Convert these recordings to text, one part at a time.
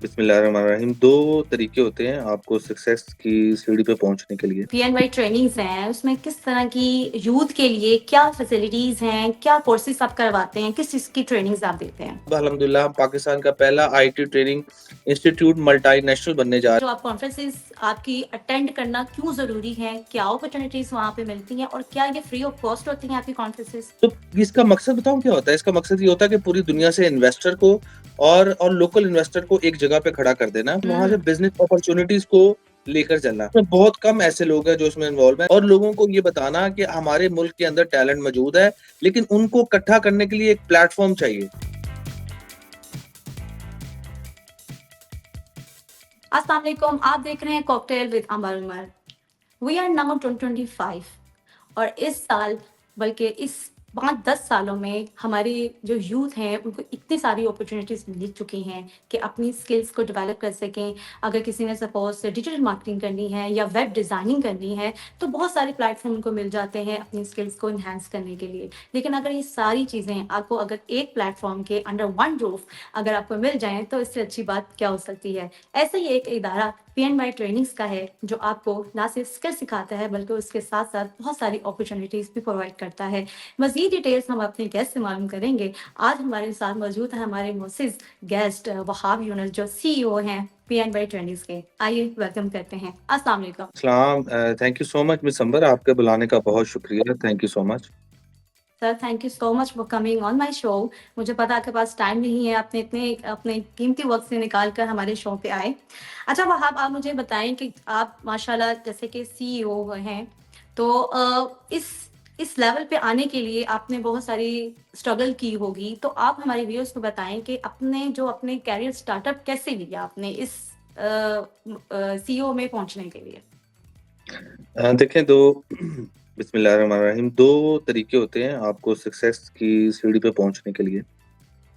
बिस्मिल्लाहिर्रहमानिर्रहीम। 2 तरीके होते हैं आपको सक्सेस की सीढ़ी पे पहुँचने के लिए। पीएनवाई ट्रेनिंग्स हैं, उसमें किस तरह की यूथ के लिए क्या फैसिलिटीज़ हैं, क्या कोर्सेज़ आप करवाते हैं, किस चीज़ की ट्रेनिंग्स आप देते हैं? अब अल्हम्दुलिल्लाह हम पाकिस्तान का पहला आईटी ट्रेनिंग इंस्टीट्यूट मल्टीनेशनल बनने जा जो आप कॉन्फ्रेंसेज़ आपकी अटेंड करना क्यों ज़रूरी है? क्या अपॉर्च्युनिटीज़ वहाँ पे मिलती हैं और क्या ये फ्री ऑफ कॉस्ट होती हैं आपकी कॉन्फ्रेंसेज़? तो इसका मकसद बताऊँ क्या होता है? इसका मकसद ये होता है कि पूरी दुनिया से इन्वेस्टर को और लोकल इन्वेस्टर को एक जगह पे खड़ा कर देना, वहाँ से हुँ। बिज़नेस अपॉर्च्युनिटीज़ को लेकर चलना। इसमें बहुत कम ऐसे लोग हैं जो इसमें इन्वॉल्व हैं और लोगों को ये बताना कि हमारे मुल्क के अंदर टैलेंट मौजूद है, लेकिन उनको इकट्ठा करने के लिए एक प्लेटफ़ॉर्म चाहिए। अस्सलाम वालेकुम, आप देख रहे हैं cocktail with Amar Umar. We are now 2025 और इस साल बल्कि इस 5-10 सालों में हमारे जो यूथ हैं उनको इतनी सारी अपॉर्चुनिटीज़ मिल चुकी हैं कि अपनी स्किल्स को डेवलप कर सकें। अगर किसी ने सपोज़ डिजिटल मार्केटिंग करनी है या वेब डिज़ाइनिंग करनी है, तो बहुत सारे प्लेटफ़ॉर्म उनको मिल जाते हैं अपनी स्किल्स को एनहांस करने के लिए। लेकिन अगर ये सारी चीज़ें आपको अगर एक प्लेटफ़ॉर्म के अंडर वन रूफ अगर आपको मिल जाएँ, तो इससे अच्छी बात क्या हो सकती है? ऐसे ही एक इदारा पीएनवाई ट्रेनिंग्स का है जो आपको ना सिर्फ स्किल सिखाता है बल्कि उसके साथ साथ बहुत सारी अपॉर्चुनिटीज भी प्रोवाइड करता है। मजीद डिटेल्स हम अपने गेस्ट से मालूम करेंगे। आज हमारे साथ मौजूद है हमारे मोसिस गेस्ट वहाब यूनुस जो सीईओ हैं पीएनवाई ट्रेनिंग्स के। आइए वेलकम करते हैं। अस्सलाम वालेकुम। Thank you so much miss Ambar, आपके बुलाने का बहुत शुक्रिया। Thank you so much. Sir thank you so much for coming on my show. मुझे पता है आपके पास टाइम नहीं है, आपने इतने अपने कीमती वक्त से निकाल कर हमारे शो पे आए। अच्छा वहाब, आप मुझे बताएं कि आप माशाल्लाह जैसे कि सीईओ हैं, तो इस लेवल पे आने के लिए आपने बहुत सारी स्ट्रगल की होगी। तो आप हमारे व्यूअर्स को बताएं कि अपने कैरियर स्टार्टअप कैसे लिया आपने इस सीईओ में पहुंचने के लिए? देखें, 2 बिस्मिल्लाहिर्रहमानिर्रहीम, 2 तरीके होते हैं आपको सक्सेस की सीढ़ी पे पहुँचने के लिए।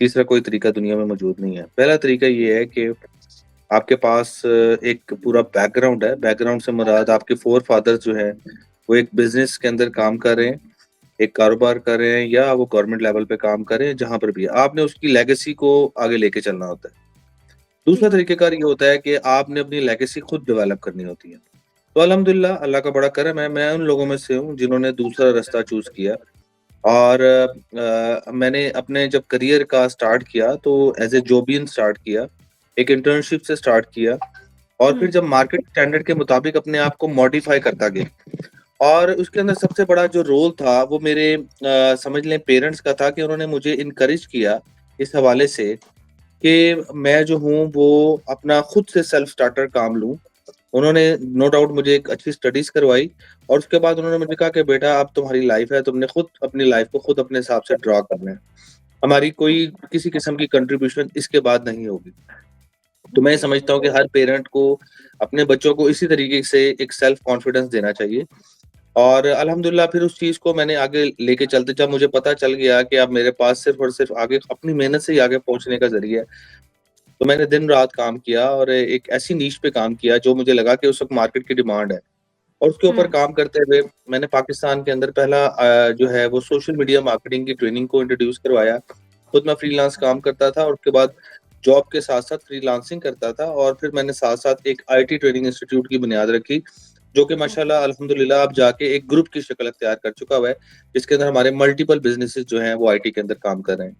तीसरा कोई तरीका दुनिया में मौजूद नहीं है। पहला तरीका ये है कि आपके पास एक पूरा बैकग्राउंड है। बैकग्राउंड से मुराद आपके फ़ोर फादर्स जो हैं, वो एक बिज़नेस के अंदर काम कर रहे हैं, एक कारोबार कर रहे हैं या वो गवर्नमेंट लेवल पे काम कर रहे हैं, जहाँ पर भी है। आपने उसकी लेगेसी को आगे लेके चलना होता है। जी। दूसरा तरीक़ेकार ये होता है कि आपने अपनी लेगेसी खुद डेवलप करनी होती है। तो अल्हम्दुलिल्लाह अल्लाह का बड़ा करम है, मैं उन लोगों में से हूँ जिन्होंने दूसरा रास्ता चूज़ किया और मैंने अपने जब करियर का स्टार्ट किया तो एज़ ए जॉबियन स्टार्ट किया, एक इंटर्नशिप से स्टार्ट किया और फिर हम्म। जब मार्केट स्टैंडर्ड के मुताबिक अपने आप को मॉडिफ़ाई करता गया और उसके अंदर सबसे बड़ा जो रोल था वो मेरे समझ लें पेरेंट्स का था कि उन्होंने मुझे इनकरेज किया इस हवाले से कि मैं जो हूँ वो अपना खुद से सेल्फ स्टार्टर काम लूँ। उन्होंने नो डाउट मुझे एक अच्छी स्टडीज़ करवाई और उसके बाद उन्होंने मुझे कहा कि बेटा अब तुम्हारी लाइफ़ है, तुमने खुद अपनी लाइफ़ को खुद अपने हिसाब से ड्रा करना है। हमारी कोई किसी किस्म की कंट्रीब्यूशन इसके बाद नहीं होगी। तो मैं समझता हूँ कि हर पेरेंट को अपने बच्चों को इसी तरीके से एक सेल्फ कॉन्फिडेंस देना चाहिए और अल्हम्दुलिल्लाह फिर उस चीज़ को मैंने आगे लेके चलते जब मुझे पता चल गया कि अब मेरे पास सिर्फ़ और सिर्फ़ आगे अपनी मेहनत से ही आगे पहुँचने का ज़रिया है। तो मैंने दिन-रात काम किया और एक ऐसी नीश पे काम किया जो मुझे लगा कि उस वक़्त मार्केट की डिमांड है और उसके ऊपर हम्म। काम करते हुए मैंने पाकिस्तान के अंदर पहला जो है वो सोशल मीडिया मार्केटिंग की ट्रेनिंग को इंट्रोड्यूस करवाया। खुद मैं फ्रीलांस काम करता था और उसके बाद जॉब के साथ-साथ फ्रीलांसिंग करता था और फिर मैंने साथ-साथ एक आईटी ट्रेनिंग इंस्टीट्यूट की बुनियाद रखी, जो कि माशाल्लाह अल्हम्दुलिल्लाह अब जाके एक ग्रुप की शक्ल अख्तियार कर चुका हुआ है, जिसके अंदर हमारे मल्टीपल बिज़नेसेस जो हैं वो आईटी के अंदर काम कर रहे हैं।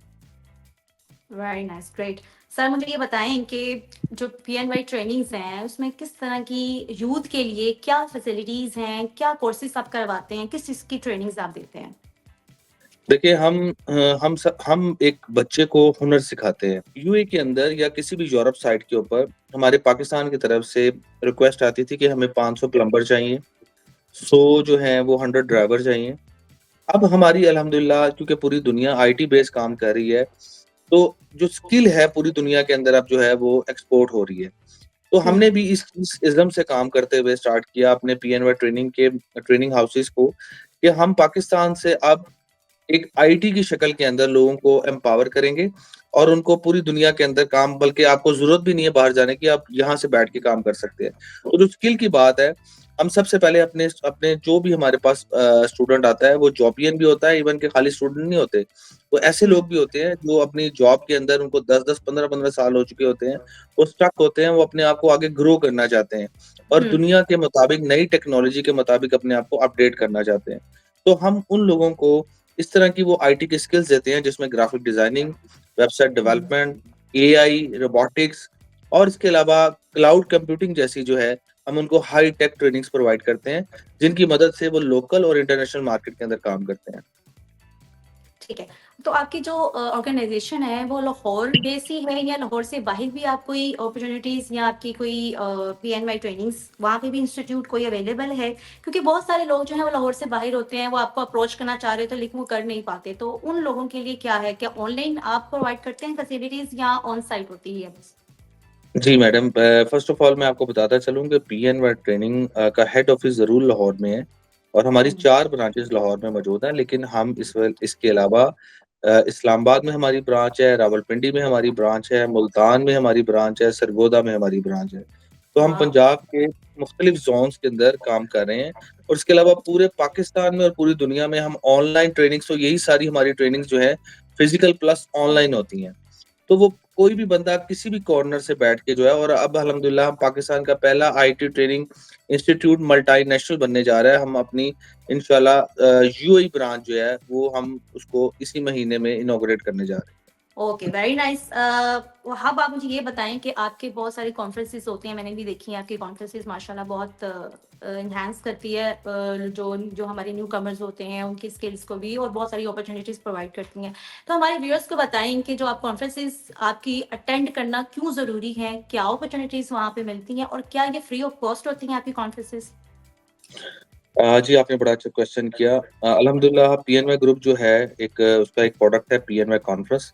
Very nice, great. सर मुझे ये बताएं कि जो पीएनवाई ट्रेनिंग्स हैं उसमें किस तरह की यूथ के लिए क्या फैसिलिटीज़ हैं, क्या कोर्सेज़ आप करवाते हैं, किस चीज़ की ट्रेनिंग्स आप देते हैं? देखिए हम एक बच्चे को हुनर सिखाते हैं। यूएई के अंदर या किसी भी यूरोप साइट के ऊपर हमारे पाकिस्तान की तरफ से रिक्वेस्ट आती थी कि हमें 500 प्लम्बर चाहिए, 100 जो हैं वो 100 ड्राइवर चाहिए। अब हमारी अल्हम्दुलिल्लाह क्योंकि पूरी दुनिया आईटी बेस्ड काम कर रही है, तो जो स्किल है पूरी दुनिया के अंदर अब जो है वो एक्सपोर्ट हो रही है। तो हुँ। हमने भी इस इज़्म से काम करते हुए स्टार्ट किया अपने पीएनवाई ट्रेनिंग हाउसेज़ को कि हम पाकिस्तान से अब एक आईटी की शक्ल के अंदर लोगों को एम्पावर करेंगे और उनको पूरी दुनिया के अंदर काम, बल्कि आपको ज़रूरत भी नहीं है बाहर जाने की, आप यहाँ से बैठ के काम कर सकते हैं। तो जो स्किल की बात है, हम सबसे पहले अपने अपने जो भी हमारे पास स्टूडेंट आता है, वो जॉबियन भी होता है, इवन के खाली स्टूडेंट नहीं होते। वो ऐसे हुँ, लोग भी होते हैं जो अपनी जॉब के अंदर उनको 10-10, 15-15 साल हो चुके होते हैं, वो स्टक होते हैं, वो अपने आप को आगे ग्रो करना चाहते हैं और हुँ, दुनिया के मुताबिक, नई टेक्नोलॉजी के मुताबिक अपने आप को अपडेट करना चाहते हैं। तो हम उन लोगों को इस तरह की वो आईटी की स्किल्स देते हैं, जिसमें ग्राफिक डिज़ाइनिंग, वेबसाइट हुँ। डेवलपमेंट, एआई, रोबोटिक्स और इसके अलावा क्लाउड कंप्यूटिंग जैसी जो है, हम उनको हाई टेक ट्रेनिंग्स प्रोवाइड करते हैं, जिनकी मदद से वो लोकल और इंटरनेशनल मार्केट के अंदर काम करते हैं। ठीक है। तो आपकी जो ऑर्गनाइज़ेशन है वो लाहौर बेस ही है या लाहौर से बाहर भी आप कोई अपॉर्च्युनिटीज़ या आपकी कोई पीएनवाई ट्रेनिंग्स वहाँ पे भी इंस्टीट्यूट कोई अवेलेबल है? क्योंकि बहुत सारे लोग जो हैं वो लाहौर से बाहर होते हैं, वो आपको अप्रोच करना चाह रहे थे लेकिन वो कर नहीं पाते। तो उन लोगों के लिए क्या है? क्या ऑनलाइन आप प्रोवाइड करते हैं फैसिलिटीज़ या ऑन साइट होती है बस? जी मैडम, फ़र्स्ट ऑफ ऑल मैं आपको बताता चलूँ कि पीएनवाई ट्रेनिंग का हेड ऑफ़िस ज़रूर लाहौर में है और हमारी हुँ। 4 ब्रांचेज़ लाहौर में मौजूद हैं, लेकिन हम इसके अलावा इस्लामाबाद में हमारी ब्रांच है, रावलपिंडी में हमारी ब्रांच है, मुल्तान में हमारी ब्रांच है, सरगोदा में हमारी ब्रांच है। तो हम वाओ! पंजाब के मुख्तलिफ ज़ोन्स के अंदर काम कर रहे हैं और इसके अलावा पूरे पाकिस्तान में और पूरी दुनिया में हम ऑनलाइन ट्रेनिंग्स, तो यही सारी हमारी ट्रेनिंग्स जो है फ़िज़िकल प्लस ऑनलाइन होती हैं। तो वो कोई भी बंदा किसी भी कॉर्नर से बैठ के जो है, और अब अल्हम्दुलिल्लाह हम पाकिस्तान का पहला आईटी ट्रेनिंग इंस्टीट्यूट मल्टीनेशनल बनने जा रहा है। हम अपनी इंशाल्लाह यूएई ब्रांच जो है वो हम उसको इसी महीने में इनॉग्रेट करने जा रहे हैं। Okay, very nice. अब आप मुझे ये बताएँ कि आपके बहुत सारी कॉन्फ्रेंसेस होती हैं, मैंने भी देखी हैं आपकी कॉन्फ्रेंसेस माशाल्लाह बहुत एनहांस करती है जो जो हमारे न्यू कमर्स होते हैं, उनकी स्किल्स को भी और बहुत सारी अपॉर्च्युनिटीज़ प्रोवाइड करती हैं। तो हमारे व्यूअर्स को बताएँ कि जो आप कॉन्फ्रेंसेस आपकी अटेंड करना क्यों ज़रूरी है? क्या अपॉर्च्युनिटीज़ वहाँ पे मिलती हैं और क्या ये फ्री ऑफ कॉस्ट होती हैं आपकी कॉन्फ्रेंसेस? जी, आपने बड़ा अच्छा क्वेश्चन किया। अल्हम्दुलिल्लाह पीएनवाई ग्रुप जो है, एक उसका एक प्रोडक्ट है पीएनवाई कॉन्फ्रेंस।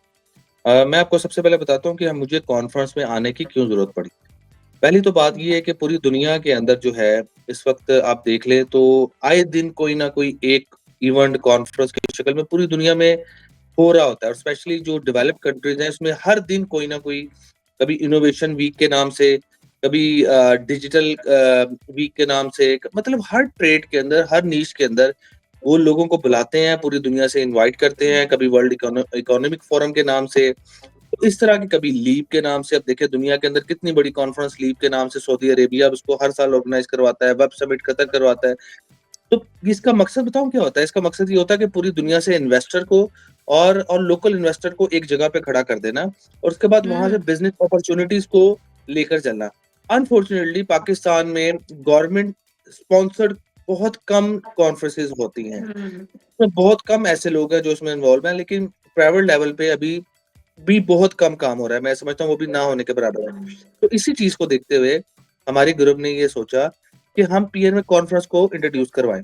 मैं आपको सबसे पहले बताता हूँ कि हम मुझे कॉन्फ्रेंस में आने की क्यों ज़रूरत पड़ी। पहली तो बात हुँ, ये है कि पूरी दुनिया के अंदर जो है, इस वक़्त आप देख लें तो आए दिन कोई ना कोई एक इवेंट कॉन्फ्रेंस की शक्ल में पूरी दुनिया में हो रहा होता है, और स्पेशली जो डेवलप्ड कंट्रीज़ हैं, इसमें हर दिन कोई ना कोई, कभी इनोवेशन वीक के नाम से, कभी डिजिटल वीक के नाम से, मतलब हर ट्रेड के अंदर, हर नीश के अंदर वो लोगों को बुलाते हैं, पूरी दुनिया से इनवाइट करते हैं, कभी वर्ल्ड इकोनॉमिक फोरम के नाम से, तो इस तरह की, कभी लीव के नाम से। अब देखिए दुनिया के अंदर कितनी बड़ी कॉन्फ्रेंस लीव के नाम से सऊदी अरेबिया उसको हर साल ऑर्गेनाइज करवाता है, वेब समिट कतर करवाता है। तो इसका मकसद बताऊँ क्या होता है? इसका मकसद ये होता है कि पूरी दुनिया से इन्वेस्टर को और लोकल इन्वेस्टर को एक जगह पे खड़ा कर देना और उसके बाद वहाँ से हुँ, बिज़नेस अपॉर्च्युनिटीज़ को लेकर चलना। अनफॉर्चुनेटली पाकिस्तान में गवर्नमेंट स्पॉन्सर्ड बहुत कम कॉन्फ्रेंसेस होती हैं। हुँ, तो बहुत कम ऐसे लोग हैं जो इसमें इन्वॉल्व हैं, लेकिन प्राइवेट लेवल पे अभी भी बहुत कम काम हो रहा है। मैं समझता हूँ वो भी ना होने के बराबर है। हुँ, तो इसी चीज़ को देखते हुए हमारे ग्रुप ने ये सोचा कि हम पीएनबी कॉन्फ्रेंस को इंट्रोड्यूस करवाएँ।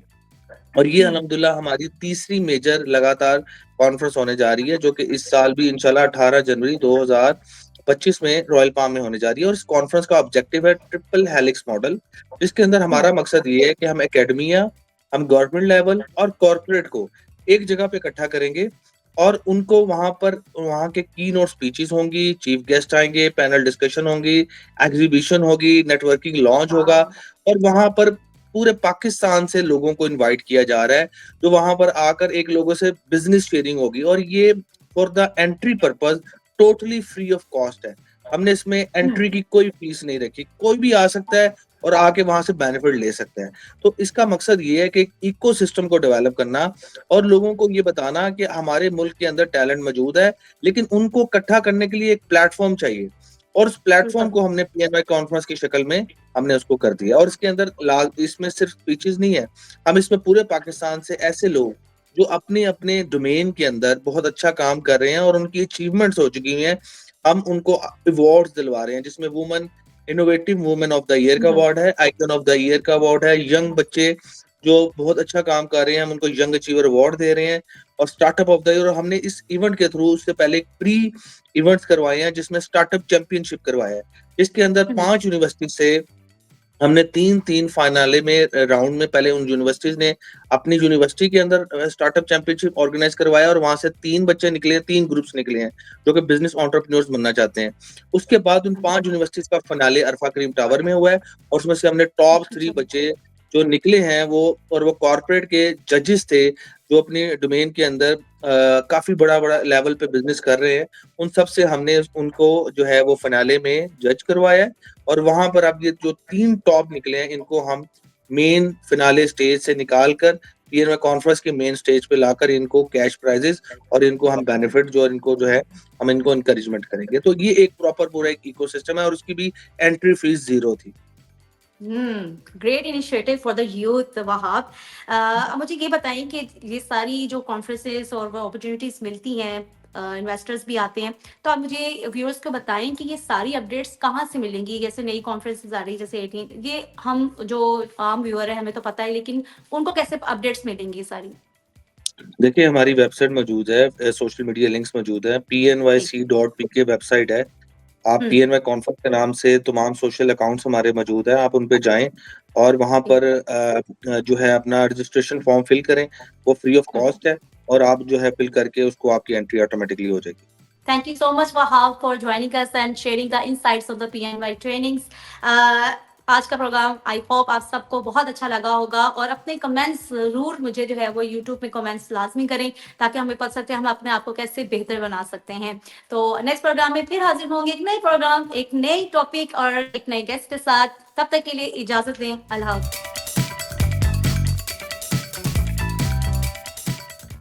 और ये हुँ, अल्हम्दुलिल्लाह हमारी तीसरी मेजर लगातार कॉन्फ्रेंस होने जा रही है, जो कि इस साल भी इंशाल्लाह 18 जनवरी 2025 में रॉयल पाम में होने जा रही है। और इस कॉन्फ्रेंस का ऑब्जेक्टिव है ट्रिपल हेलिक्स मॉडल, जिसके अंदर हुँ, हमारा मकसद ये है कि हम एकेडमिया, हम गवर्नमेंट लेवल और कॉर्पोरेट को एक जगह पे इकट्ठा करेंगे और उनको वहाँ पर, वहाँ के कीनोट स्पीचेज़ होंगी, चीफ गेस्ट आएँगे, पैनल डिस्कशन होंगी, एग्ज़िबिशन होगी, नेटवर्किंग लॉन्च होगा वाओ! और वहाँ पर पूरे पाकिस्तान से लोगों को इनवाइट किया जा रहा है, जो वहाँ पर आकर एक लोगों से बिज़नेस शेयरिंग होगी और ये for the entry purpose totally free of cost है। हमने इसमें हुँ, एंट्री की कोई फीस नहीं रखी, कोई भी आ सकता है और आके वहाँ से बेनिफिट ले सकता है। तो इसका मकसद ये है कि एक इकोसिस्टम को डेवलप करना और लोगों को ये बताना कि हमारे मुल्क के अंदर टैलेंट मौजूद है, लेकिन उनको इकट्ठा करने के लिए एक प्लेटफ़ॉर्म चाहिए और उस प्लेटफ़ॉर्म बिल्कुल। को हमने पीएनआई कॉन्फ्रेंस की शक्ल में हमने उसको कर दिया। और इसके अंदर लाल, इसमें सिर्फ स्पीचेस नहीं है, हम इसमें पूरे पाकिस्तान से ऐसे लोग जो अपने अपने डोमेन के अंदर बहुत अच्छा काम कर रहे हैं और उनकी अचीवमेंट्स हो चुकी हैं, हम उनको अवार्ड्स दिलवा रहे हैं, जिसमें women innovative women of the year का हुँ, अवार्ड है, आइकन ऑफ द ईयर का अवार्ड है, यंग बच्चे जो बहुत अच्छा काम कर रहे हैं हम उनको यंग अचीवर अवार्ड दे रहे हैं और स्टार्टअप ऑफ द ईयर। और हमने इस इवेंट के थ्रू उससे पहले प्री इवेंट्स करवाए हैं, जिसमें स्टार्टअप चैंपियनशिप करवाया है, इसके अंदर हुँ, 5 यूनिवर्सिटी से हमने 3-3 फाइनाले में राउंड में पहले उन यूनिवर्सिटीज़ ने अपनी यूनिवर्सिटी के अंदर स्टार्टअप चैंपियनशिप ऑर्गेनाइज़ करवाया और वहाँ से 3 बच्चे निकले, 3 ग्रुप्स निकले हैं, जो कि बिज़नेस एंटरप्रेन्योर्स बनना चाहते हैं। उसके बाद उन 5 यूनिवर्सिटीज़ का फिनाले अल्फा करीम टावर में हुआ है और उसमें से हमने टॉप 3 बच्चे जो निकले हैं वो कॉर्पोरेट के जजेस थे, जो अपनी डोमेन के अंदर काफ़ी बड़ा-बड़ा लेवल पे बिज़नेस कर रहे हैं। उन सब से हमने उनको जो है वो फिनाले में जज करवाया है और वहाँ पर अब ये जो 3 टॉप निकले हैं, इनको हम मेन फिनाले स्टेज से निकाल कर पीएनबी कॉन्फ्रेंस के मेन स्टेज पे लाकर इनको कैश प्राइज़ेज़ और इनको हम बेनिफिट जो इनको जो है, हम इनको एनकरेजमेंट करेंगे। तो ये एक प्रॉपर पूरा एक इकोसिस्टम है और उसकी भी एंट्री फीस 0 थी। Great initiative for the youth Wahab. मुझे ये बताएं कि ये सारी जो कॉन्फ्रेंसेस और वो अपॉर्चुनिटीज मिलती हैं, इन्वेस्टर्स भी आते हैं, तो आप मुझे व्यूअर्स को बताएं कि ये सारी अपडेट्स कहाँ से मिलेंगी? जैसे नई कॉन्फ्रेंसेस आ रही है जैसे 18, ये हम जो आम व्यूअर है हमें तो पता है, लेकिन उनको कैसे अपडेट्स मिलेंगी सारी? देखिए, हमारी वेबसाइट मौजूद है, सोशल मीडिया लिंक्स मौजूद हैं, जी। pnyc.pk वेबसाइट है। आप हम्म। पीएनवाई कॉन्फ्रेंस के नाम से तमाम सोशल अकाउंट्स हमारे मौजूद हैं, आप उन पे जाएँ और वहाँ जी। पर जो है अपना रजिस्ट्रेशन फॉर्म फिल करें, वो फ्री ऑफ हम्म। कॉस्ट है और आप जो है फिल करके उसको आपकी एंट्री ऑटोमेटिकली हो जाएगी। Thank you so much, Wahab, for joining us and sharing the insights of the PNY trainings. आज का प्रोग्राम आई होप आप सबको बहुत अच्छा लगा होगा और अपने कमेंट्स ज़रूर मुझे जो है वो यूट्यूब में कमेंट्स लाज़मी करें, ताकि हमें पता चले हम अपने आप को कैसे बेहतर बना सकते हैं। तो नेक्स्ट प्रोग्राम में फिर हाज़िर होंगे, एक नए प्रोग्राम, एक नई टॉपिक और एक नए गेस्ट के साथ। तब तक के लिए इजाज़त दें। अल्लाह हाफ़िज़।